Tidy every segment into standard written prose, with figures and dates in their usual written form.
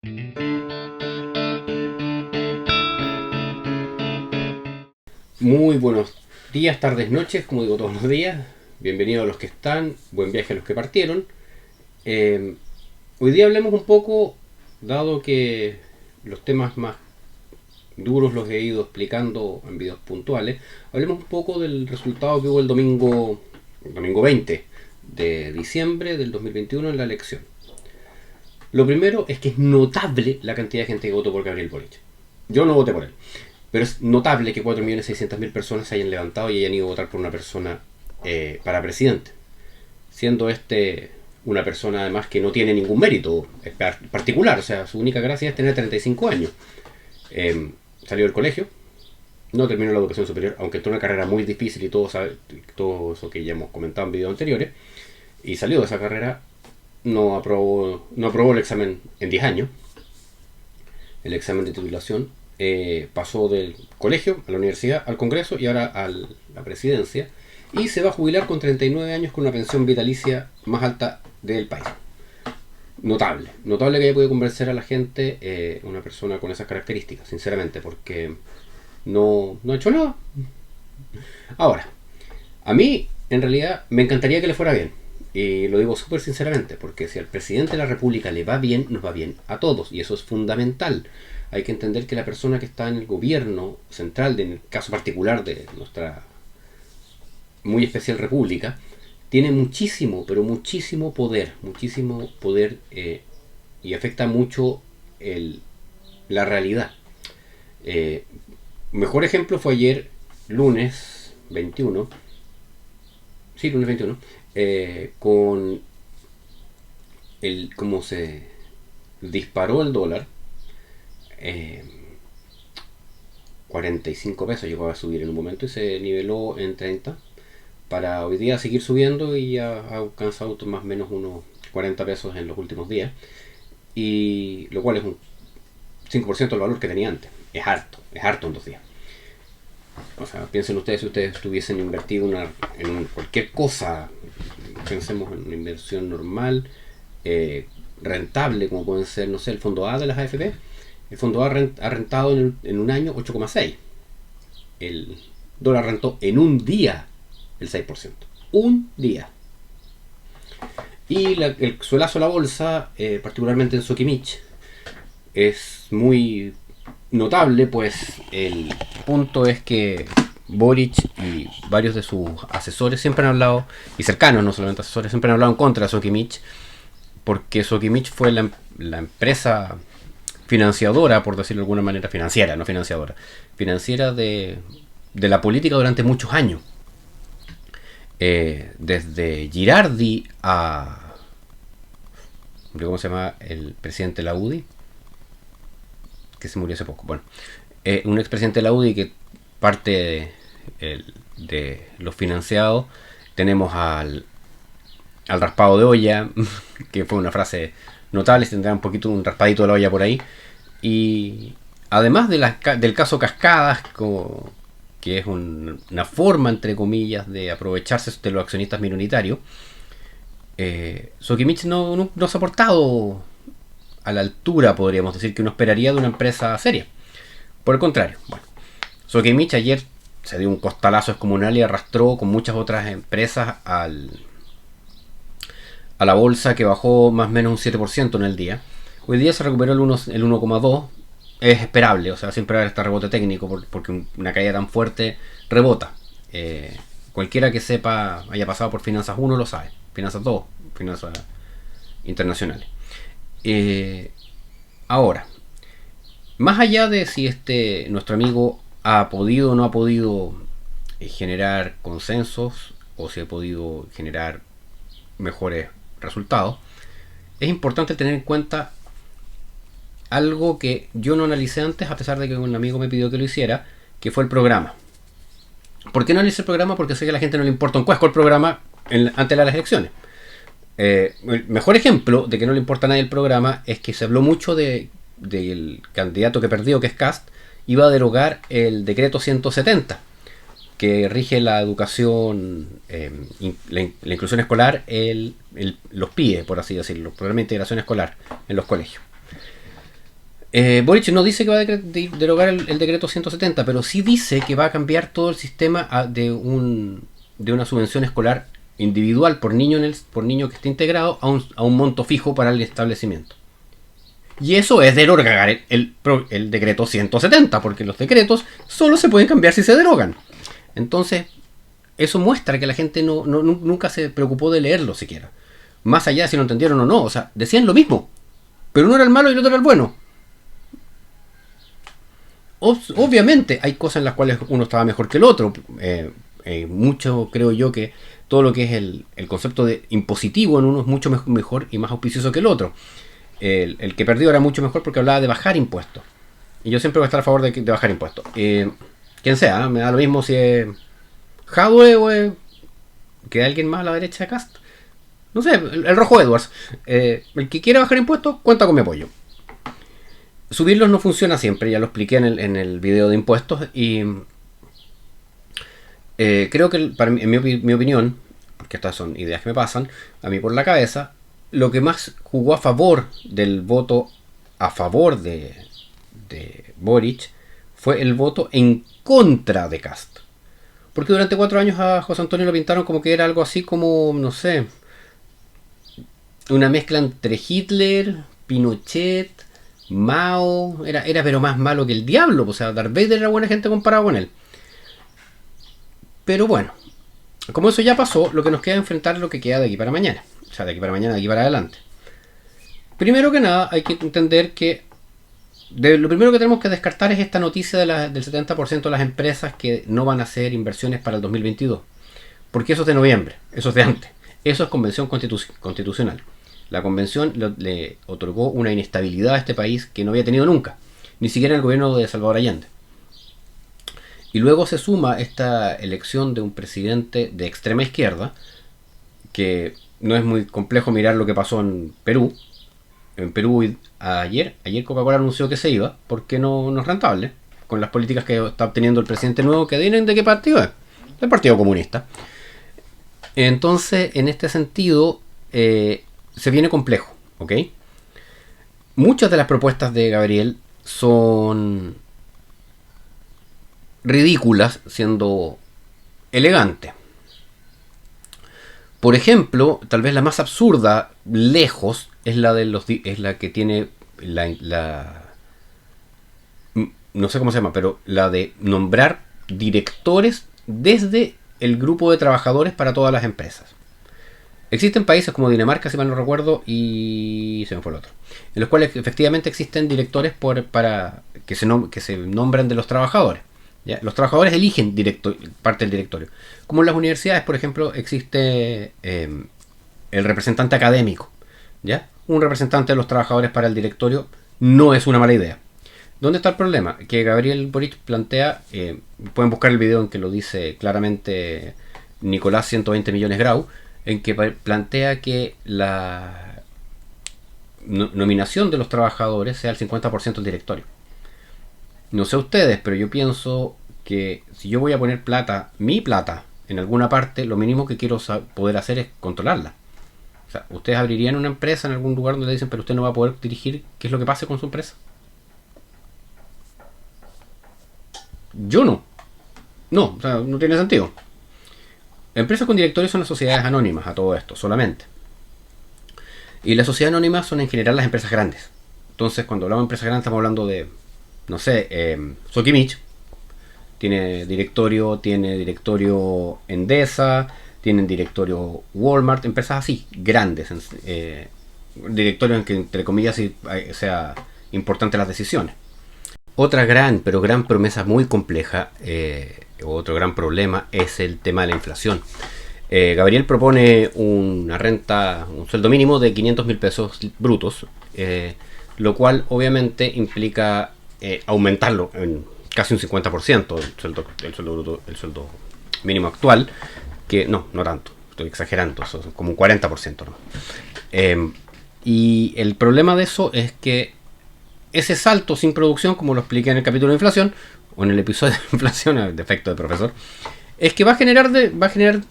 Muy buenos días, tardes, noches, como digo todos los días. Bienvenidos a los que están, buen viaje a los que partieron. Eh, Hoy día hablemos un poco, dado que los temas más duros los he ido explicando en videos puntuales, hablemos un poco del resultado que hubo el domingo 20 de diciembre del 2021 en la elección. Lo primero es que es notable la cantidad de gente que votó por Gabriel Boric. Yo no voté por él. Pero es notable que 4.600.000 personas se hayan levantado y hayan ido a votar por una persona para presidente. Siendo una persona además que no tiene ningún mérito particular. O sea, su única gracia es tener 35 años. Salió del colegio, no terminó la educación superior, aunque entró en una carrera muy difícil y todo eso que ya hemos comentado en videos anteriores. Y salió de esa carrera, no aprobó el examen en 10 años. El examen de titulación. Pasó del colegio a la universidad, al Congreso y ahora a la presidencia, y se va a jubilar con 39 años con una pensión vitalicia más alta del país. Notable que haya podido convencer a la gente, una persona con esas características, sinceramente, porque no ha hecho nada. Ahora, a mí en realidad me encantaría que le fuera bien, y lo digo súper sinceramente, porque si al presidente de la República le va bien, nos va bien a todos, y eso es fundamental. Hay que entender que la persona que está en el gobierno central, en el caso particular de nuestra muy especial república, tiene muchísimo, pero muchísimo poder, y afecta mucho la realidad. Mejor ejemplo fue ayer, lunes 21, lunes 21, con cómo se disparó el dólar. 45 pesos llegó a subir en un momento y se niveló en 30 para hoy día seguir subiendo, y ya ha alcanzado más o menos unos 40 pesos en los últimos días, y lo cual es un 5% del valor que tenía antes. Es harto en 2 días. O sea, piensen ustedes, si ustedes tuviesen invertido en cualquier cosa, pensemos en una inversión normal, rentable, como pueden ser, no sé, el fondo A de las AFP. El fondo A ha rentado en un año 8,6. El dólar rentó en un día el 6%. Un día. Y el suelazo a la bolsa, particularmente en Sokimich, es muy notable, pues el punto es que Boric y varios de sus asesores siempre han hablado, y cercanos, no solamente asesores, siempre han hablado en contra de Sokimich, porque Sokimich fue la empresa financiadora, por decirlo de alguna manera, financiera, no financiadora, financiera de la política durante muchos años. Desde Girardi a... ¿cómo se llama el presidente de la UDI? Que se murió hace poco. Bueno, un expresidente de la UDI que parte de los financiados. Tenemos al raspado de olla, que fue una frase notable, se tendrá un raspadito de la olla por ahí. Y además del caso Cascadas, que es una forma, entre comillas, de aprovecharse de los accionistas minoritarios, Sokimich no se ha portado a la altura, podríamos decir, que uno esperaría de una empresa seria. Por el contrario, bueno, Sokimich ayer se dio un costalazo descomunal y arrastró con muchas otras empresas a la bolsa, que bajó más o menos un 7% en el día. Hoy día se recuperó el 1,2%. Es esperable, o sea, siempre va a haber este rebote técnico, porque una caída tan fuerte rebota. Cualquiera que sepa, haya pasado por Finanzas 1 lo sabe. Finanzas 2, finanzas internacionales. Ahora, más allá de si nuestro amigo ha podido o no ha podido generar consensos, o si ha podido generar mejores resultados, es importante tener en cuenta algo que yo no analicé antes, a pesar de que un amigo me pidió que lo hiciera, que fue el programa. ¿Por qué no analicé el programa? Porque sé que a la gente no le importa un cuesco el programa antes de las elecciones. El mejor ejemplo de que no le importa a nadie el programa es que se habló mucho del candidato que perdió, que es Kast, iba a derogar el decreto 170, que rige la educación, la inclusión escolar, los PIE, por así decirlo, los programas de integración escolar en los colegios. Boric no dice que va a derogar el decreto 170, pero sí dice que va a cambiar todo el sistema de una subvención escolar individual por niño que esté integrado a un monto fijo para el establecimiento. Y eso es derogar el decreto 170, porque los decretos solo se pueden cambiar si se derogan. Entonces, eso muestra que la gente nunca se preocupó de leerlo siquiera. Más allá de si lo entendieron o no. O sea, decían lo mismo, pero uno era el malo y el otro era el bueno. Obviamente hay cosas en las cuales uno estaba mejor que el otro. Mucho creo yo que todo lo que es el concepto de impositivo en uno es mucho mejor y más auspicioso que el otro. El que perdió era mucho mejor porque hablaba de bajar impuestos. Y yo siempre voy a estar a favor de bajar impuestos. Quien sea, me da lo mismo si es Jadwe o es que alguien más a la derecha de Cast. No sé, el Rojo Edwards. El que quiera bajar impuestos, cuenta con mi apoyo. Subirlos no funciona siempre, ya lo expliqué en el video de impuestos. Y creo que, en mi opinión, porque estas son ideas que me pasan a mí por la cabeza, lo que más jugó a favor del voto a favor de Boric fue el voto en contra de Cast. Porque durante 4 años a José Antonio lo pintaron como que era algo así como, no sé, una mezcla entre Hitler, Pinochet, Mao. Era pero más malo que el diablo. O sea, Darth Vader era buena gente comparado con él. Pero bueno, como eso ya pasó, lo que nos queda es enfrentar lo que queda de aquí para mañana. O sea, de aquí para mañana, de aquí para adelante. Primero que nada, hay que entender que lo primero que tenemos que descartar es esta noticia del 70% de las empresas que no van a hacer inversiones para el 2022. Porque eso es de noviembre, eso es de antes. Eso es convención constitucional. La convención le otorgó una inestabilidad a este país que no había tenido nunca. Ni siquiera el gobierno de Salvador Allende. Y luego se suma esta elección de un presidente de extrema izquierda, que no es muy complejo mirar lo que pasó en Perú. En Perú ayer Coca-Cola anunció que se iba porque no es rentable con las políticas que está obteniendo el presidente nuevo, que adivinen de qué partido es, del Partido Comunista. Entonces, en este sentido, se viene complejo, ¿ok? Muchas de las propuestas de Gabriel son ridículas, siendo elegantes. Por ejemplo, tal vez la más absurda, lejos, es la que tiene no sé cómo se llama, pero la de nombrar directores desde el grupo de trabajadores para todas las empresas. Existen países como Dinamarca, si mal no recuerdo, y se me fue el otro, en los cuales efectivamente existen directores para que se nombran de los trabajadores. ¿Ya? Los trabajadores eligen parte del directorio. Como en las universidades, por ejemplo, existe el representante académico. ¿Ya? Un representante de los trabajadores para el directorio no es una mala idea. ¿Dónde está el problema? Que Gabriel Boric plantea, pueden buscar el video en que lo dice claramente Nicolás 120 millones Grau, en que plantea que la nominación de los trabajadores sea el 50% del directorio. No sé ustedes, pero yo pienso que si yo voy a poner mi plata, en alguna parte, lo mínimo que quiero poder hacer es controlarla. O sea, ustedes abrirían una empresa en algún lugar donde le dicen, pero usted no va a poder dirigir qué es lo que pase con su empresa. Yo no. No, o sea, no tiene sentido. Empresas con directorios son las sociedades anónimas a todo esto, solamente. Y las sociedades anónimas son en general las empresas grandes. Entonces, cuando hablamos de empresas grandes, estamos hablando de, no sé, Sokimich. Tiene directorio Endesa, tienen directorio Walmart, empresas así, grandes. Directorio en que, entre comillas, sea importante las decisiones. Otra gran promesa muy compleja, otro gran problema, es el tema de la inflación. Gabriel propone un sueldo mínimo de 500.000 pesos brutos, lo cual obviamente implica aumentarlo en casi un 50% el sueldo mínimo actual, que no tanto, estoy exagerando, eso es como un 40%, ¿no? Y el problema de eso es que ese salto sin producción, como lo expliqué en el capítulo de inflación, o en el episodio de inflación, el defecto de profesor, es que va a generar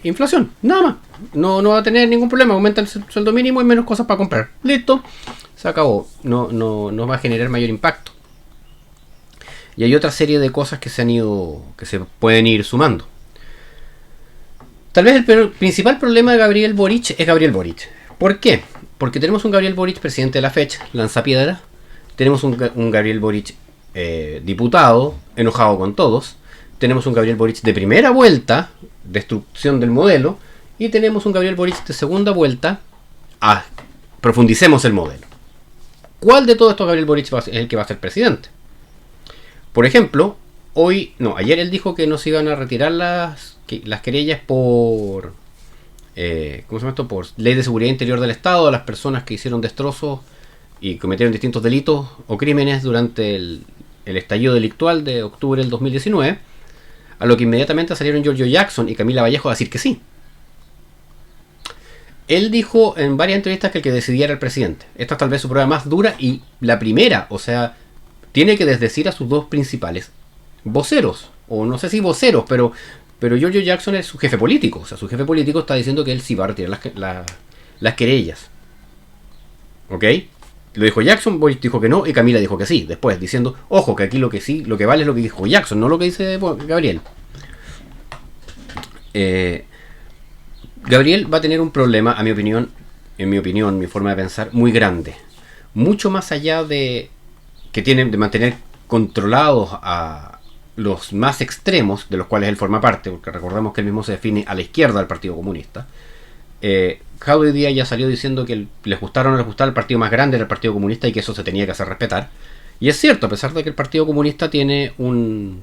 inflación, nada más. No va a tener ningún problema, aumenta el sueldo mínimo y menos cosas para comprar. Listo, se acabó. No va a generar mayor impacto. Y hay otra serie de cosas que se pueden ir sumando. Tal vez el principal problema de Gabriel Boric es Gabriel Boric. ¿Por qué? Porque tenemos un Gabriel Boric presidente de la fecha, lanzapiedra. Tenemos un Gabriel Boric diputado, enojado con todos. Tenemos un Gabriel Boric de primera vuelta, destrucción del modelo. Y tenemos un Gabriel Boric de segunda vuelta, profundicemos el modelo. ¿Cuál de todos estos Gabriel Boric es el que va a ser presidente? Por ejemplo, ayer él dijo que no se iban a retirar las querellas por ¿cómo se llama esto? Por ley de seguridad interior del Estado a las personas que hicieron destrozos y cometieron distintos delitos o crímenes durante el estallido delictual de octubre del 2019, a lo que inmediatamente salieron Giorgio Jackson y Camila Vallejo a decir que sí. Él dijo en varias entrevistas que el que decidía era el presidente. Esta es tal vez su prueba más dura y la primera, o sea, tiene que desdecir a sus dos principales voceros, o no sé si voceros, pero Giorgio Jackson es su jefe político. O sea, su jefe político está diciendo que él sí va a retirar las querellas. ¿Ok? Lo dijo Jackson, Boris dijo que no y Camila dijo que sí. Después diciendo, ojo, que aquí lo que vale es lo que dijo Jackson, no lo que dice Gabriel. Gabriel va a tener un problema, en mi opinión, mi forma de pensar, muy grande. Mucho más allá de que tienen de mantener controlados a los más extremos, de los cuales él forma parte, porque recordemos que él mismo se define a la izquierda del Partido Comunista. Hoy día ya salió diciendo que les gustara o no les gustara, el partido más grande era el Partido Comunista y que eso se tenía que hacer respetar. Y es cierto, a pesar de que el Partido Comunista tiene un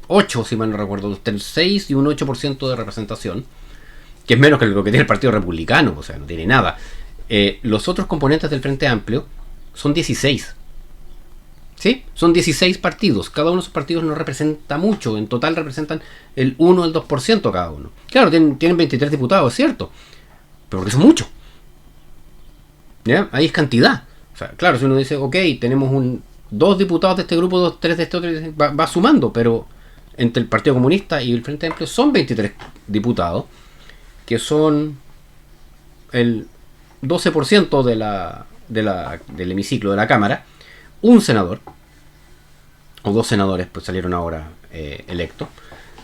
8, si mal no recuerdo, un 6 y un 8% de representación, que es menos que lo que tiene el Partido Republicano, o sea, no tiene nada. Los otros componentes del Frente Amplio son 16. ¿Sí? Son 16 partidos. Cada uno de esos partidos no representa mucho. En total representan el 1 o el 2% cada uno. Claro, tienen 23 diputados, es cierto. Pero porque son muchos. ¿Ya? Ahí es cantidad. O sea, claro, si uno dice, ok, tenemos 2 diputados de este grupo, 3 de este otro, va sumando. Pero entre el Partido Comunista y el Frente Amplio son 23 diputados. Que son el 12% del hemiciclo de la Cámara. Un senador, o 2 senadores, pues salieron ahora electos,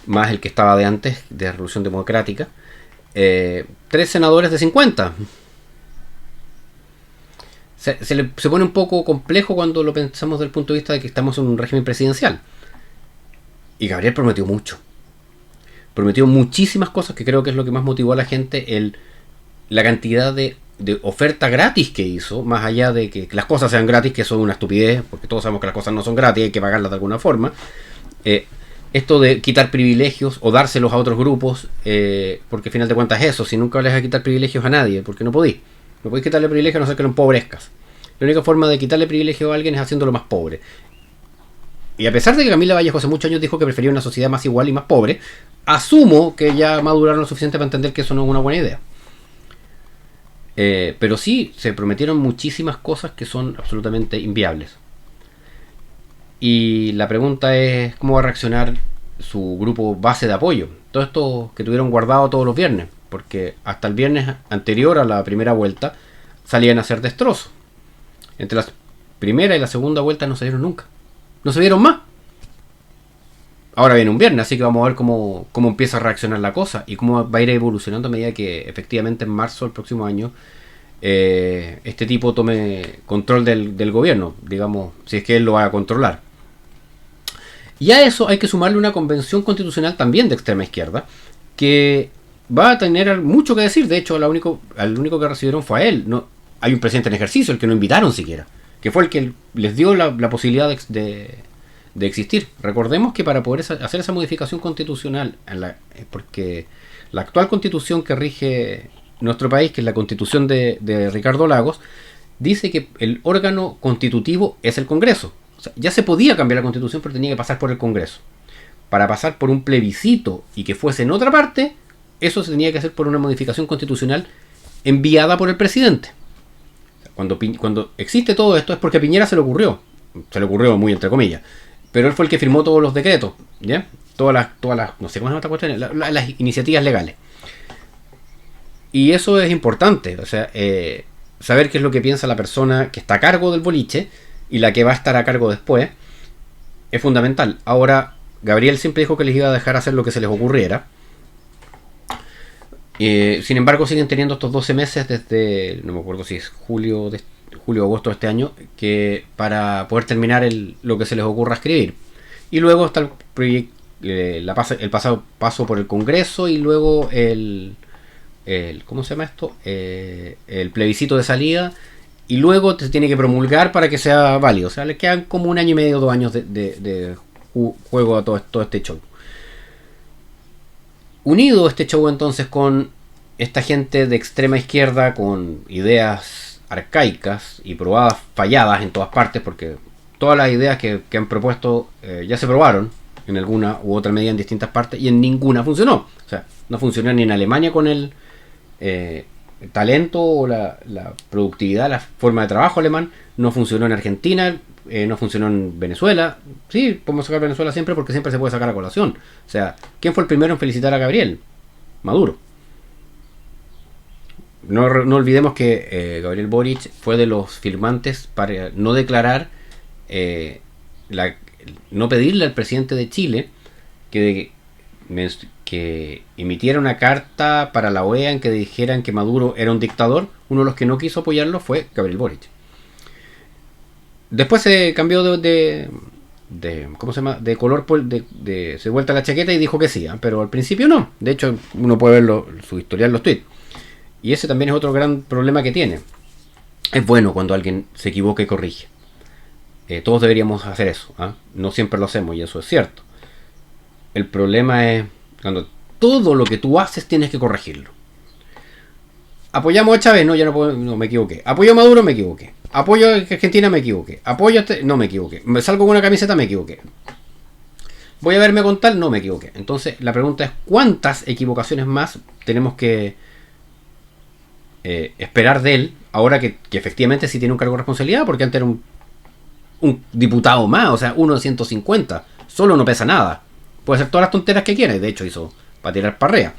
más el que estaba de antes, de Revolución Democrática, 3 senadores de 50. Se pone un poco complejo cuando lo pensamos desde el punto de vista de que estamos en un régimen presidencial. Y Gabriel prometió mucho. Prometió muchísimas cosas que creo que es lo que más motivó a la gente, la cantidad de oferta gratis que hizo, más allá de que las cosas sean gratis, que son una estupidez, porque todos sabemos que las cosas no son gratis, hay que pagarlas de alguna forma. Esto de quitar privilegios o dárselos a otros grupos, porque al final de cuentas es eso, si nunca les vas a quitar privilegios a nadie, porque no podéis quitarle privilegios a no ser que lo empobrezcas. La única forma de quitarle privilegio a alguien es haciéndolo más pobre. Y a pesar de que Camila Vallejo hace muchos años dijo que prefería una sociedad más igual y más pobre, asumo que ya maduraron lo suficiente para entender que eso no es una buena idea. Pero sí, se prometieron muchísimas cosas que son absolutamente inviables. Y la pregunta es, ¿cómo va a reaccionar su grupo base de apoyo? Todo esto que tuvieron guardado todos los viernes, porque hasta el viernes anterior a la primera vuelta salían a hacer destrozos. Entre la primera y la segunda vuelta no salieron nunca. No se vieron más. Ahora viene un viernes, así que vamos a ver cómo empieza a reaccionar la cosa y cómo va a ir evolucionando a medida que efectivamente en marzo del próximo año este tipo tome control del gobierno, digamos, si es que él lo va a controlar. Y a eso hay que sumarle una convención constitucional también de extrema izquierda, que va a tener mucho que decir. De hecho, al único que recibieron fue a él. No, hay un presidente en ejercicio, el que no invitaron siquiera, que fue el que les dio la posibilidad de existir. Recordemos que para poder hacer esa modificación constitucional, porque la actual constitución que rige nuestro país, que es la constitución de Ricardo Lagos, dice que el órgano constitutivo es el Congreso. O sea, ya se podía cambiar la constitución, pero tenía que pasar por el Congreso. Para pasar por un plebiscito y que fuese en otra parte, eso se tenía que hacer por una modificación constitucional enviada por el presidente. Cuando existe todo esto es porque a Piñera se le ocurrió muy entre comillas, pero él fue el que firmó todos los decretos, ¿ya? no sé cómo se llama esta cuestión, las iniciativas legales. Y eso es importante, o sea, saber qué es lo que piensa la persona que está a cargo del boliche y la que va a estar a cargo después es fundamental. Ahora, Gabriel siempre dijo que les iba a dejar hacer lo que se les ocurriera. Sin embargo, siguen teniendo estos 12 meses desde, no me acuerdo si es julio o agosto de este año, que para poder terminar lo que se les ocurra escribir. Y luego está el paso por el Congreso y luego ¿cómo se llama esto? El plebiscito de salida, y luego se tiene que promulgar para que sea válido. O sea, le quedan como 1 año y medio, 2 años de juego a todo este show. Unido este show entonces con esta gente de extrema izquierda con ideas arcaicas y probadas, falladas en todas partes, porque todas las ideas que han propuesto ya se probaron en alguna u otra medida en distintas partes y en ninguna funcionó. O sea, no funcionó ni en Alemania con el talento o la productividad, la forma de trabajo alemán, no funcionó en Argentina, no funcionó en Venezuela. Sí, podemos sacar Venezuela siempre porque siempre se puede sacar a colación. O sea, ¿quién fue el primero en felicitar a Gabriel? Maduro. No olvidemos que Gabriel Boric fue de los firmantes para no declarar, no pedirle al presidente de Chile que emitiera una carta para la OEA en que dijeran que Maduro era un dictador. Uno de los que no quiso apoyarlo fue Gabriel Boric. Después se cambió de ¿cómo se llama? De color, se vuelta la chaqueta y dijo que sí, pero al principio no. De hecho, uno puede ver su historial, los tweets. Y ese también es otro gran problema que tiene. Es bueno cuando alguien se equivoca y corrige. Todos deberíamos hacer eso, ¿eh? No siempre lo hacemos y eso es cierto. El problema es cuando todo lo que tú haces tienes que corregirlo. Apoyamos a Chávez, no me equivoqué. Apoyo a Maduro, me equivoqué. Apoyo a Argentina, me equivoqué. Apoyo a no me equivoqué. Me salgo con una camiseta, me equivoqué. Voy a verme con tal, no me equivoqué. Entonces la pregunta es ¿cuántas equivocaciones más tenemos que esperar de él ahora que efectivamente sí tiene un cargo de responsabilidad? Porque antes era un diputado más, o sea, uno de 150. Solo no pesa nada. Puede hacer todas las tonteras que quiera. Y de hecho hizo para tirar parrea.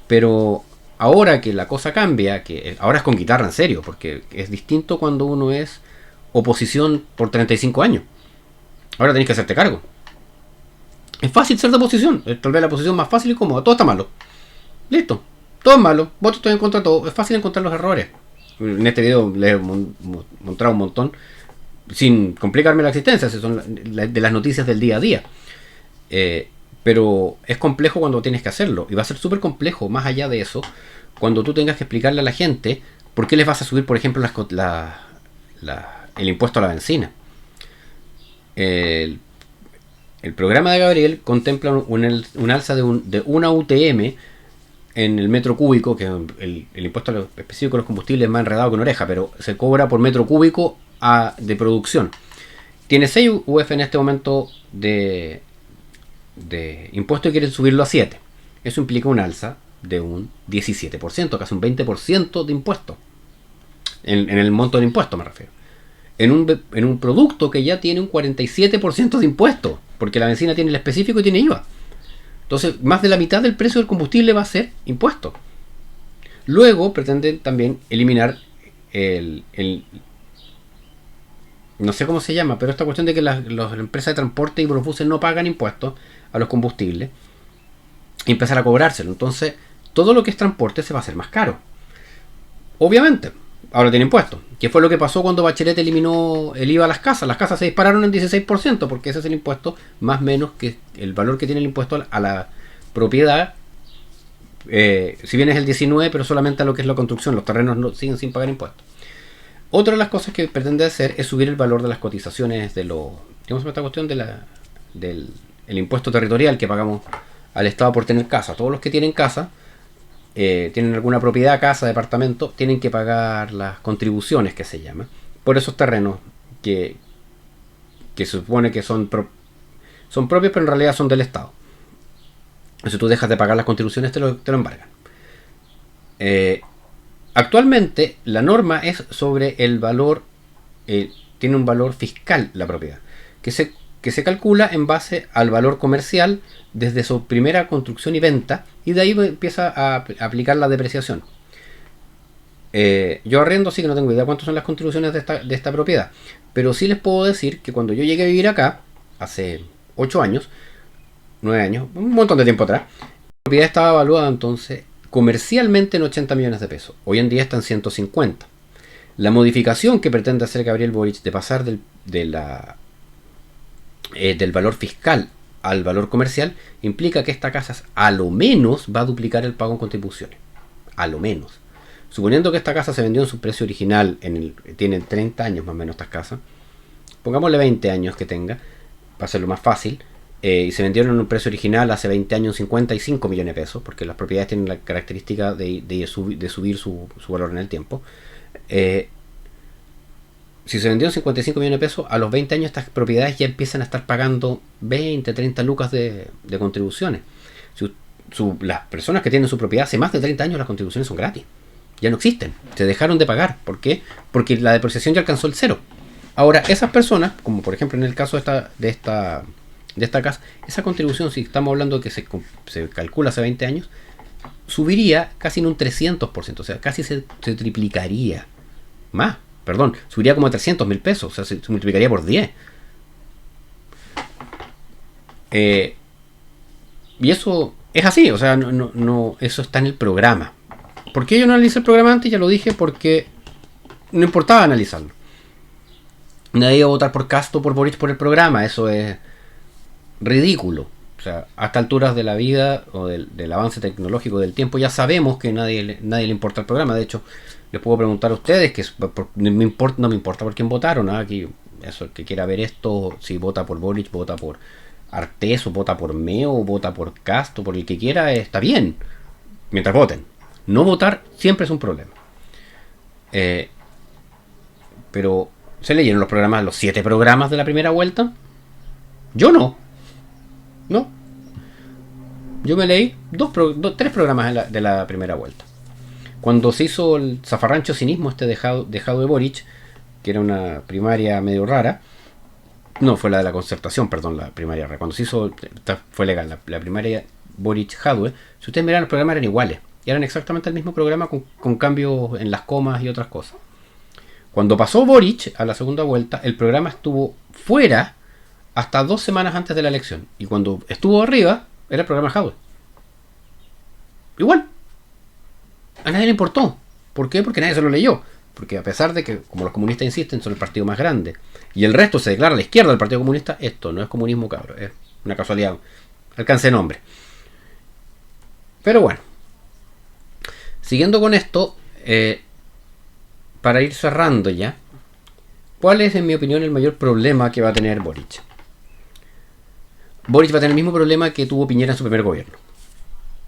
Pero ahora que la cosa cambia, que ahora es con guitarra en serio, porque es distinto cuando uno es oposición por 35 años. Ahora tenés que hacerte cargo. Es fácil ser de oposición, es tal vez la posición más fácil y cómoda. Todo está malo. Listo. Todo es malo. Voto estoy en contra de todo. Es fácil encontrar los errores. En este video les he mostrado un montón sin complicarme la existencia. Son de las noticias del día a día. Pero es complejo cuando tienes que hacerlo. Y va a ser súper complejo, más allá de eso, cuando tú tengas que explicarle a la gente por qué les vas a subir, por ejemplo, el impuesto a la benzina. El programa de Gabriel contempla un alza de una UTM en el metro cúbico, que el impuesto específico de los combustibles es más enredado que una oreja, pero se cobra por metro cúbico de producción. Tiene 6 UF en este momento de impuesto y quieren subirlo a 7. Eso implica un alza de un 17%, casi un 20% de impuesto. En el monto del impuesto me refiero. En un producto que ya tiene un 47% de impuesto, porque la benzina tiene el específico y tiene IVA. Entonces, más de la mitad del precio del combustible va a ser impuesto. Luego pretenden también eliminar no sé cómo se llama, pero esta cuestión de que las empresas de transporte y los buses no pagan impuestos a los combustibles y empezar a cobrárselo. Entonces, todo lo que es transporte se va a hacer más caro. Obviamente, ahora tiene impuestos. ¿Qué fue lo que pasó cuando Bachelet eliminó el IVA a las casas? Las casas se dispararon en 16%, porque ese es el impuesto más o menos que el valor que tiene el impuesto a la propiedad. Si bien es el 19%, pero solamente a lo que es la construcción. Los terrenos siguen sin pagar impuestos. Otra de las cosas que pretende hacer es subir el valor de las cotizaciones de los... ¿Cómo se llama esta cuestión? Del impuesto territorial que pagamos al Estado por tener casa. Todos los que tienen casa, tienen alguna propiedad, casa, departamento, tienen que pagar las contribuciones, que se llama, por esos terrenos que se supone que son propios, pero en realidad son del Estado. Si tú dejas de pagar las contribuciones, te lo embargan. Actualmente la norma es sobre el valor, tiene un valor fiscal la propiedad, que se que se calcula en base al valor comercial desde su primera construcción y venta, y de ahí empieza a aplicar la depreciación. Yo arrendo, sí que no tengo idea cuántas son las contribuciones de esta propiedad, pero sí les puedo decir que cuando yo llegué a vivir acá, hace 8 años, 9 años, un montón de tiempo atrás, la propiedad estaba evaluada entonces comercialmente en 80 millones de pesos. Hoy en día está en 150. La modificación que pretende hacer Gabriel Boric de pasar del valor fiscal al valor comercial implica que esta casa a lo menos va a duplicar el pago en contribuciones. A lo menos. Suponiendo que esta casa se vendió en su precio original, tienen 30 años más o menos estas casas, pongámosle 20 años que tenga, para hacerlo más fácil, y se vendieron en un precio original hace 20 años en 55 millones de pesos, porque las propiedades tienen la característica de subir su valor en el tiempo. Si se vendió en 55 millones de pesos, a los 20 años estas propiedades ya empiezan a estar pagando 20, 30 lucas de contribuciones. Las personas que tienen su propiedad hace más de 30 años, las contribuciones son gratis. Ya no existen, se dejaron de pagar. ¿Por qué? Porque la depreciación ya alcanzó el cero. Ahora, esas personas, como por ejemplo en el caso de esta casa, esa contribución, si estamos hablando de que se calcula hace 20 años, subiría casi en un 300%, o sea, casi se triplicaría. Subiría como a 300.000 pesos, o sea, se multiplicaría por 10. Y eso es así, o sea, no, eso está en el programa. ¿Por qué yo no analicé el programa antes? Ya lo dije, porque no importaba analizarlo. Nadie iba a votar por Cast o por Boric por el programa, eso es ridículo. O sea, a estas alturas de la vida o del avance tecnológico del tiempo ya sabemos que nadie le importa el programa. De hecho, les puedo preguntar a ustedes que no me importa por quién votaron. Aquí, eso, el que quiera ver esto, si vota por Boric, vota por Artés, o vota por Meo, o vota por Cast, o por el que quiera, está bien, mientras voten. No votar siempre es un problema. Pero ¿se leyeron los 7 programas de la primera vuelta? Yo no. Yo me leí 3 programas de la primera vuelta. Cuando se hizo el zafarrancho cinismo dejado de Boric, que era una primaria medio rara, no, fue la de la concertación, perdón, la primaria rara. Cuando se hizo, fue legal, la primaria Boric-Jadwe, si ustedes miran los programas eran iguales. Eran exactamente el mismo programa con cambios en las comas y otras cosas. Cuando pasó Boric a la segunda vuelta, el programa estuvo fuera hasta 2 semanas antes de la elección. Y cuando estuvo arriba, era el programa Jadwe. Igual. A nadie le importó. ¿Por qué? Porque nadie se lo leyó. Porque a pesar de que, como los comunistas insisten, son el partido más grande, y el resto se declara a la izquierda del Partido Comunista, esto no es comunismo, cabrón. Es una casualidad. Alcance de nombre. Pero bueno. Siguiendo con esto, para ir cerrando ya, ¿cuál es, en mi opinión, el mayor problema que va a tener Boric? Boric va a tener el mismo problema que tuvo Piñera en su primer gobierno.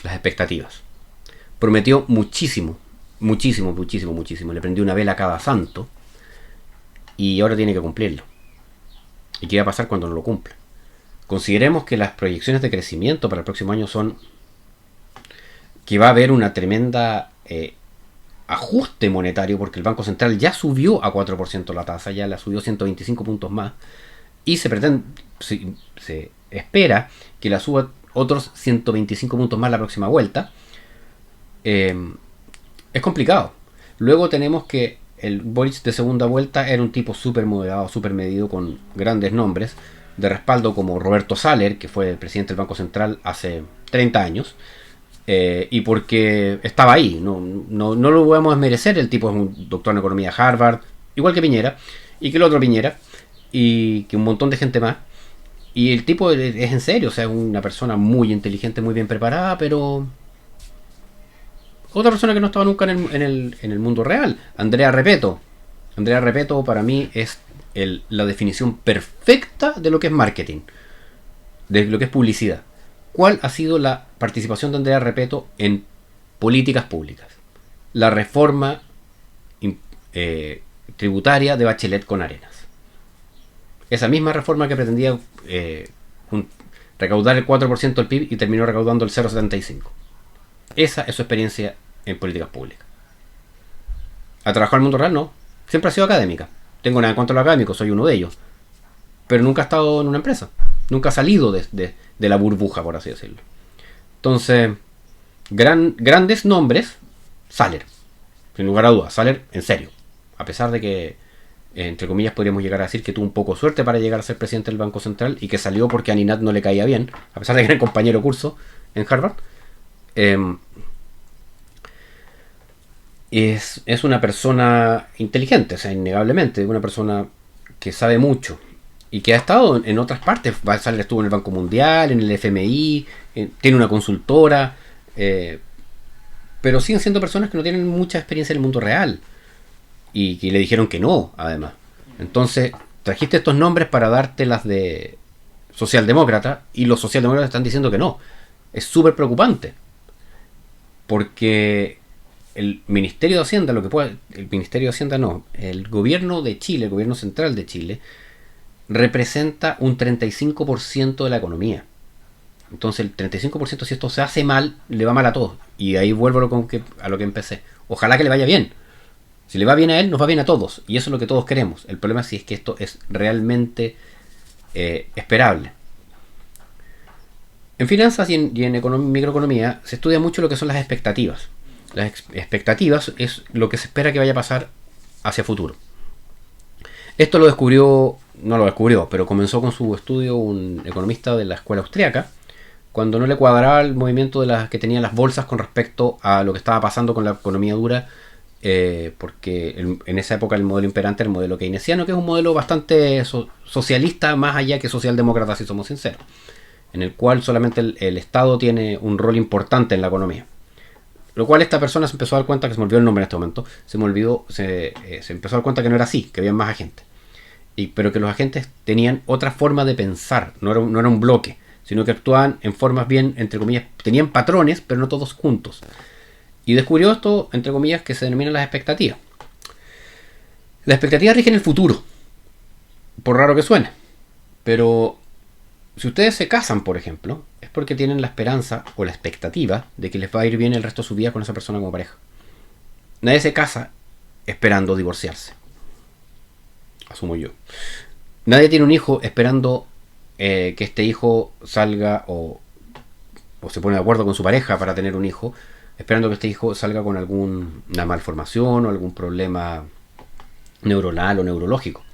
Las expectativas. Prometió muchísimo. Le prendió una vela a cada santo. Y ahora tiene que cumplirlo. ¿Y qué va a pasar cuando no lo cumpla? Consideremos que las proyecciones de crecimiento para el próximo año son que va a haber una tremenda ajuste monetario, porque el Banco Central ya subió a 4% la tasa, ya la subió 125 puntos más, y se espera que la suba otros 125 puntos más la próxima vuelta. Es complicado. Luego tenemos que el Boric de segunda vuelta era un tipo súper moderado, súper medido, con grandes nombres de respaldo como Roberto Saller, que fue el presidente del Banco Central hace 30 años. Y porque estaba ahí, no lo podemos desmerecer. El tipo es un doctor en economía de Harvard, igual que Piñera, y que el otro Piñera, y que un montón de gente más. Y el tipo es en serio, o sea, es una persona muy inteligente, muy bien preparada, pero otra persona que no estaba nunca en el mundo real. Andrea Repetto para mí es la definición perfecta de lo que es marketing, de lo que es publicidad. ¿Cuál ha sido la participación de Andrea Repetto en políticas públicas? La reforma tributaria de Bachelet con Arenas. Esa misma reforma que pretendía recaudar el 4% del PIB y terminó recaudando el 0,75%. Esa es su experiencia en políticas públicas. ¿Ha trabajado en el mundo real? No. Siempre ha sido académica. Tengo nada en contra de los académicos, soy uno de ellos. pero nunca ha estado en una empresa. Nunca ha salido de la burbuja, por así decirlo. Entonces, grandes nombres, Saller. Sin lugar a dudas, Saller en serio. A pesar de que, entre comillas, podríamos llegar a decir que tuvo un poco de suerte para llegar a ser presidente del Banco Central y que salió porque a Ninat no le caía bien, a pesar de que era el compañero curso en Harvard. Es una persona inteligente, o sea, innegablemente, una persona que sabe mucho y que ha estado en otras partes. Saller estuvo en el Banco Mundial, en el FMI, tiene una consultora, pero siguen siendo personas que no tienen mucha experiencia en el mundo real y que le dijeron que no, además. Entonces, trajiste estos nombres para darte las de socialdemócrata y los socialdemócratas están diciendo que no. Es súper preocupante porque el Ministerio de Hacienda, el gobierno de Chile, el gobierno central de Chile, representa un 35% de la economía. Entonces el 35%, si esto se hace mal, le va mal a todos. Y ahí vuelvo a lo que empecé. Ojalá que le vaya bien. Si le va bien a él, nos va bien a todos. Y eso es lo que todos queremos. El problema es que esto es realmente esperable. En finanzas y en microeconomía se estudia mucho lo que son las expectativas. Las expectativas es lo que se espera que vaya a pasar hacia futuro. Esto no lo descubrió, pero comenzó con su estudio un economista de la escuela austríaca, cuando no le cuadraba el movimiento que tenían las bolsas con respecto a lo que estaba pasando con la economía dura, porque en esa época el modelo imperante era el modelo keynesiano, que es un modelo bastante socialista, más allá que socialdemócrata, si somos sinceros, en el cual solamente el Estado tiene un rol importante en la economía. Lo cual esta persona se empezó a dar cuenta, que se me olvidó el nombre en este momento, se empezó a dar cuenta que no era así, que había más agentes. Pero que los agentes tenían otra forma de pensar, no era un bloque, sino que actuaban en formas bien, entre comillas, tenían patrones, pero no todos juntos. Y descubrió esto, entre comillas, que se denominan las expectativas. Las expectativas rigen el futuro, por raro que suene. Pero si ustedes se casan, por ejemplo, es porque tienen la esperanza o la expectativa de que les va a ir bien el resto de su vida con esa persona como pareja. Nadie se casa esperando divorciarse. Asumo yo. Nadie tiene un hijo esperando que este hijo salga o se pone de acuerdo con su pareja para tener un hijo, esperando que este hijo salga con alguna malformación o algún problema neuronal o neurológico,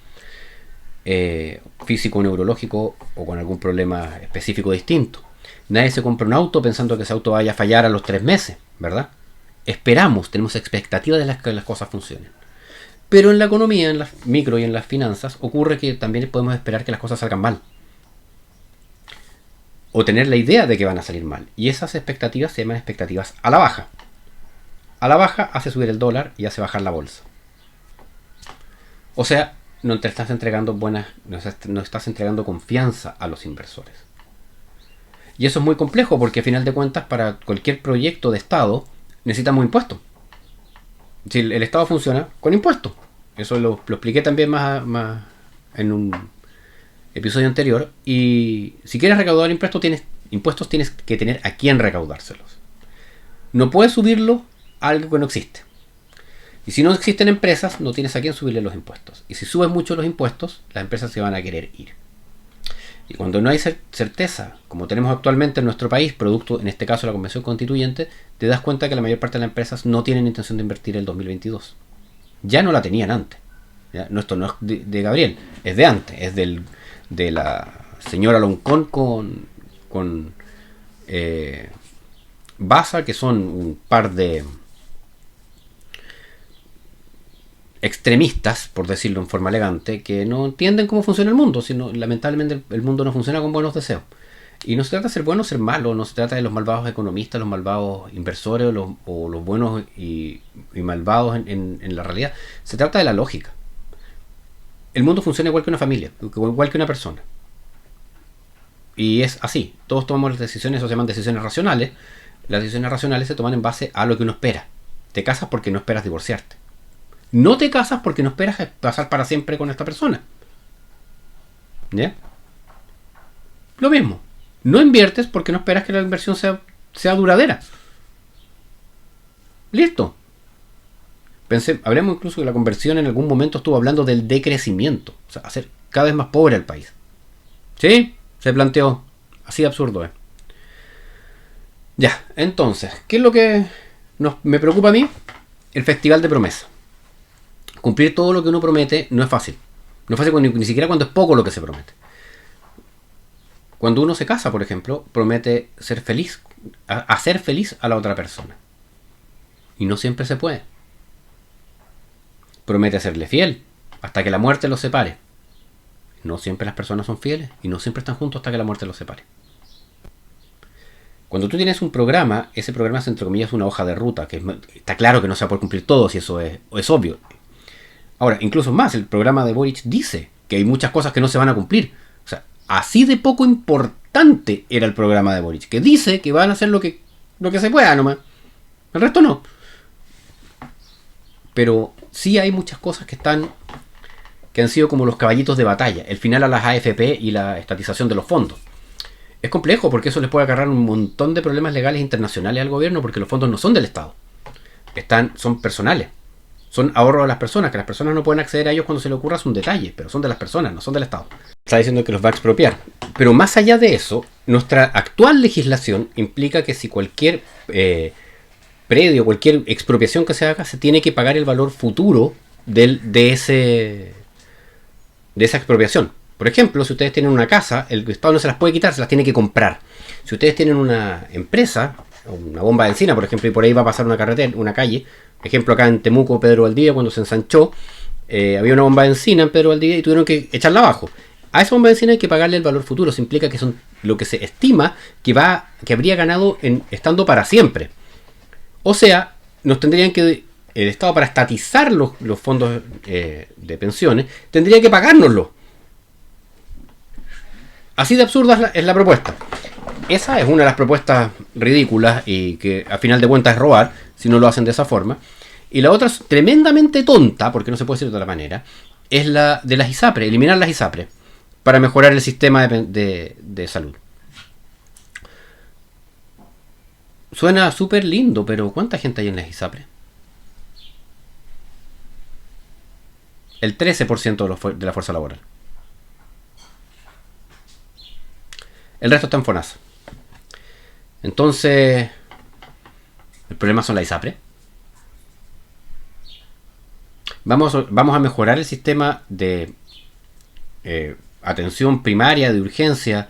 físico o neurológico, o con algún problema específico distinto. Nadie se compra un auto pensando que ese auto vaya a fallar a los 3 meses, ¿verdad? Esperamos, tenemos expectativa de que las cosas funcionen. Pero en la economía, en las micro y en las finanzas, ocurre que también podemos esperar que las cosas salgan mal. O tener la idea de que van a salir mal. Y esas expectativas se llaman expectativas a la baja. A la baja hace subir el dólar y hace bajar la bolsa. O sea, no te estás entregando no estás entregando confianza a los inversores. Y eso es muy complejo porque, a final de cuentas, para cualquier proyecto de Estado necesitamos impuestos. Si el Estado funciona con impuestos. Eso lo expliqué también más en un episodio anterior. Y si quieres recaudar impuestos, tienes que tener a quién recaudárselos. No puedes subirlo a algo que no existe. Y si no existen empresas, no tienes a quién subirle los impuestos. Y si subes mucho los impuestos, las empresas se van a querer ir. Y cuando no hay certeza, como tenemos actualmente en nuestro país, producto, en este caso, la Convención Constituyente, te das cuenta que la mayor parte de las empresas no tienen intención de invertir el 2022. Ya no la tenían antes. ¿Ya? No, esto no es de Gabriel, es de antes, es de la señora Loncón con Baza, que son un par de extremistas, por decirlo en forma elegante, que no entienden cómo funciona el mundo, sino lamentablemente el mundo no funciona con buenos deseos. Y no se trata de ser bueno o ser malo, no se trata de los malvados economistas, los malvados inversores o los buenos y malvados en la realidad. Se trata de la lógica. El mundo funciona igual que una familia, igual que una persona. Y es así, todos tomamos las decisiones, eso se llaman decisiones racionales. Las decisiones racionales se toman en base a lo que uno espera. Te casas porque no esperas divorciarte. No te casas porque no esperas pasar para siempre con esta persona. ¿Ya? Lo mismo. No inviertes porque no esperas que la inversión sea duradera. Listo. Hablemos incluso que la conversión en algún momento estuvo hablando del decrecimiento. O sea, hacer cada vez más pobre al país. ¿Sí? Se planteó. Así de absurdo es. Ya, entonces, ¿qué es lo que me preocupa a mí? El festival de promesas. Cumplir todo lo que uno promete no es fácil. No es fácil ni siquiera cuando es poco lo que se promete. Cuando uno se casa, por ejemplo, promete ser feliz, hacer feliz a la otra persona. Y no siempre se puede. Promete serle fiel hasta que la muerte los separe. No siempre las personas son fieles y no siempre están juntos hasta que la muerte los separe. Cuando tú tienes un programa, ese programa es entre comillas una hoja de ruta, que está claro que no se va a poder cumplir todo, si eso es obvio. Ahora, incluso más, el programa de Boric dice que hay muchas cosas que no se van a cumplir. O sea, así de poco importante era el programa de Boric, que dice que van a hacer lo que se pueda nomás. El resto no. Pero sí hay muchas cosas que han sido como los caballitos de batalla. El final a las AFP y la estatización de los fondos. Es complejo porque eso les puede agarrar un montón de problemas legales internacionales al gobierno porque los fondos no son del Estado. Son personales. Son ahorros de las personas, que las personas no pueden acceder a ellos cuando se les ocurra, es un detalle, pero son de las personas, no son del Estado. Está diciendo que los va a expropiar. Pero más allá de eso, nuestra actual legislación implica que si cualquier predio, cualquier expropiación que se haga, se tiene que pagar el valor futuro de esa expropiación. Por ejemplo, si ustedes tienen una casa, el Estado no se las puede quitar, se las tiene que comprar. Si ustedes tienen una empresa, una bomba de encina, por ejemplo, y por ahí va a pasar una carretera, una calle, ejemplo acá en Temuco, Pedro Valdivia, cuando se ensanchó, había una bomba de encina en Pedro Valdivia y tuvieron que echarla abajo. A esa bomba de encina hay que pagarle el valor futuro, eso implica que son lo que se estima que habría ganado estando para siempre. O sea, nos tendrían que, el Estado para estatizar los fondos de pensiones, tendría que pagárnoslo. Así de absurda es la propuesta. Esa es una de las propuestas ridículas y que a final de cuentas es robar si no lo hacen de esa forma. Y la otra es tremendamente tonta, porque no se puede decir de otra manera, es la de las ISAPRE, eliminar las ISAPRE para mejorar el sistema de salud. Suena súper lindo, pero ¿cuánta gente hay en las ISAPRE? El 13% de la fuerza laboral. El resto está en FONASA. Entonces, el problema son las ISAPRE. Vamos a mejorar el sistema de atención primaria, de urgencia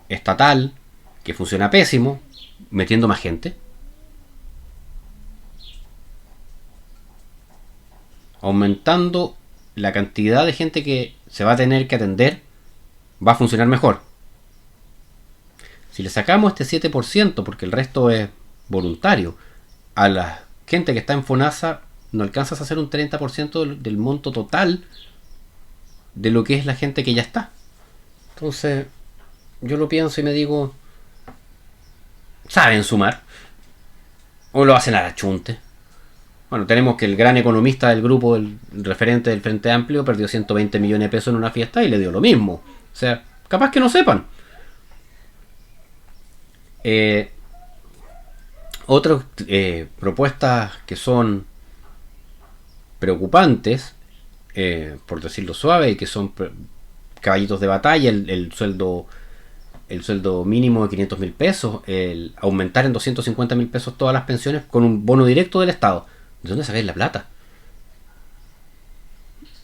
estatal, que funciona pésimo, metiendo más gente. Aumentando la cantidad de gente que se va a tener que atender, va a funcionar mejor. Si le sacamos este 7%, porque el resto es voluntario, a la gente que está en FONASA, no alcanzas a hacer un 30% del monto total de lo que es la gente que ya está. Entonces, yo lo pienso y me digo, ¿saben sumar? ¿O lo hacen a la chunte? Bueno, tenemos que el gran economista del grupo, el referente del Frente Amplio, perdió 120 millones de pesos en una fiesta y le dio lo mismo. O sea, capaz que no sepan. Otras propuestas que son preocupantes, por decirlo suave, y que son caballitos de batalla, el sueldo mínimo de 500.000 pesos, el aumentar en 250.000 pesos todas las pensiones con un bono directo del Estado. ¿De dónde sacáis la plata?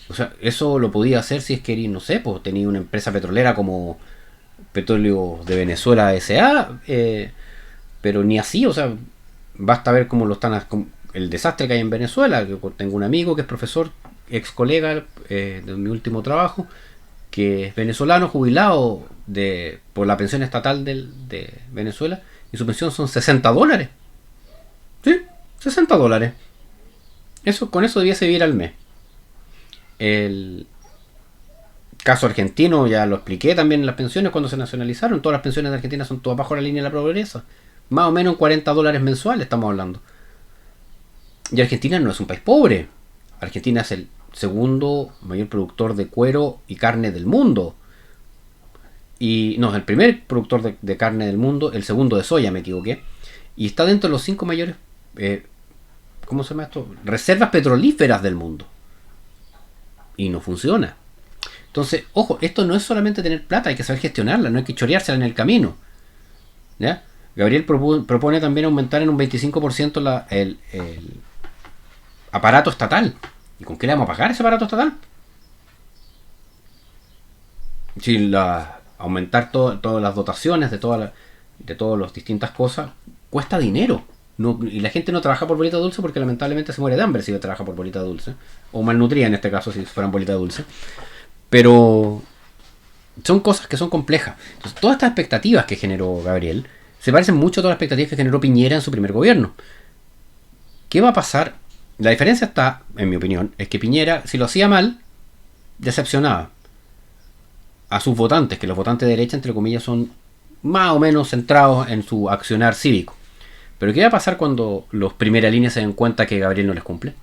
O sea, eso lo podía hacer si es que, no sé, pues tenía una empresa petrolera como Petróleo de Venezuela S.A., pero ni así, o sea, basta ver cómo lo están, el desastre que hay en Venezuela. Yo tengo un amigo que es profesor, ex colega de mi último trabajo, que es venezolano, jubilado por la pensión estatal de Venezuela, y su pensión son $60. ¿Sí? $60. Con eso debiese vivir al mes. El caso argentino, ya lo expliqué también en las pensiones cuando se nacionalizaron. Todas las pensiones de Argentina son todas bajo la línea de la pobreza. Más o menos $40 mensuales estamos hablando. Y Argentina no es un país pobre. Argentina es el segundo mayor productor de cuero y carne del mundo. Y no, es el primer productor de carne del mundo, el segundo de soya, me equivoqué. Y está dentro de los 5 mayores, ¿cómo se llama esto? Reservas petrolíferas del mundo. Y no funciona. Entonces, ojo, esto no es solamente tener plata, hay que saber gestionarla, no hay que choreársela en el camino. ¿Ya? Gabriel propone también aumentar en un 25% el aparato estatal. ¿Y con qué le vamos a pagar ese aparato estatal? Si aumentar todas las dotaciones de todas las distintas cosas cuesta dinero. No, y la gente no trabaja por bolita dulce porque lamentablemente se muere de hambre si trabaja por bolita dulce. O malnutrida en este caso si fueran bolita dulce. Pero son cosas que son complejas. Entonces, todas estas expectativas que generó Gabriel se parecen mucho a todas las expectativas que generó Piñera en su primer gobierno. ¿Qué va a pasar? La diferencia está, en mi opinión, es que Piñera, si lo hacía mal, decepcionaba a sus votantes, que los votantes de derecha, entre comillas, son más o menos centrados en su accionar cívico. Pero ¿qué va a pasar cuando los primera línea se den cuenta que Gabriel no les cumple?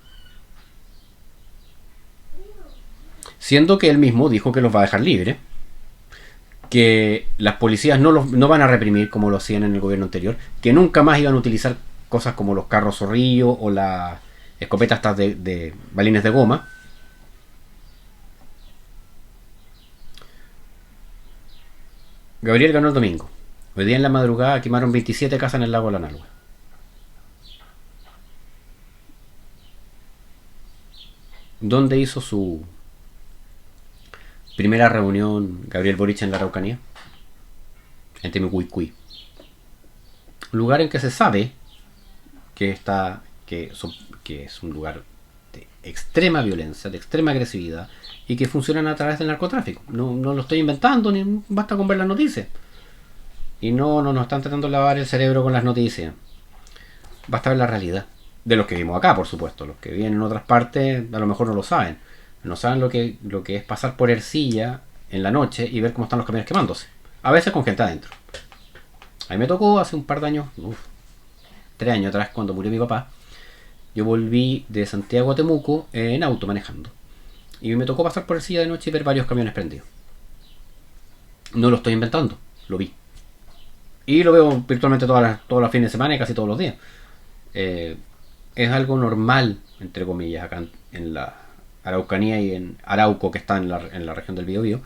Siendo que él mismo dijo que los va a dejar libres, que las policías no van a reprimir como lo hacían en el gobierno anterior, que nunca más iban a utilizar cosas como los carros zorrillo o las escopetas estas de balines de goma. Gabriel ganó el domingo. Hoy día en la madrugada quemaron 27 casas en el lago de la Nalgua. ¿Dónde hizo su primera reunión Gabriel Boric en la Araucanía? En Temucuicui. Un lugar en que se sabe que es un lugar de extrema violencia, de extrema agresividad y que funcionan a través del narcotráfico. No lo estoy inventando, ni basta con ver las noticias. Y no nos están tratando de lavar el cerebro con las noticias. Basta ver la realidad. De los que vimos acá, por supuesto. Los que viven en otras partes a lo mejor no lo saben. No saben lo que es pasar por Ercilla en la noche y ver cómo están los camiones quemándose. A veces con gente adentro. A mí me tocó hace un par de años, 3 años atrás, cuando murió mi papá. Yo volví de Santiago a Temuco en auto manejando. Y me tocó pasar por Ercilla de noche y ver varios camiones prendidos. No lo estoy inventando, lo vi. Y lo veo virtualmente todos los fines de semana y casi todos los días. Es algo normal, entre comillas, acá en la Araucanía y en Arauco, que está en la región del Biobío.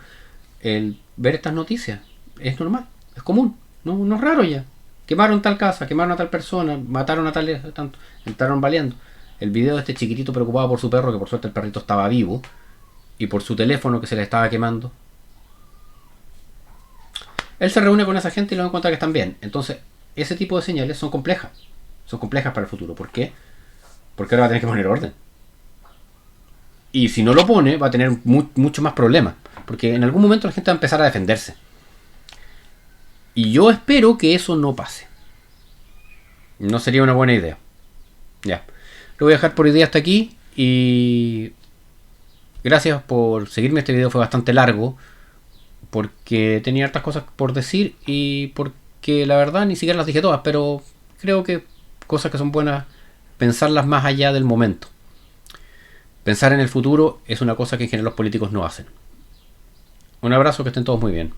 El ver estas noticias es normal, es común, no es raro ya. Quemaron tal casa, quemaron a tal persona, mataron a tal tanto, entraron baleando. El video de este chiquitito preocupado por su perro, que por suerte el perrito estaba vivo, y por su teléfono que se le estaba quemando. Él se reúne con esa gente y le da cuenta que están bien. Entonces, ese tipo de señales son complejas. Son complejas para el futuro. ¿Por qué? Porque ahora va a tener que poner orden. Y si no lo pone, va a tener mucho más problemas. Porque en algún momento la gente va a empezar a defenderse. Y yo espero que eso no pase. No sería una buena idea. Ya. Lo voy a dejar por hoy día hasta aquí. Y gracias por seguirme. Este video fue bastante largo. Porque tenía hartas cosas por decir. Y porque la verdad ni siquiera las dije todas. Pero creo que cosas que son buenas, pensarlas más allá del momento. Pensar en el futuro es una cosa que en general los políticos no hacen. Un abrazo, que estén todos muy bien.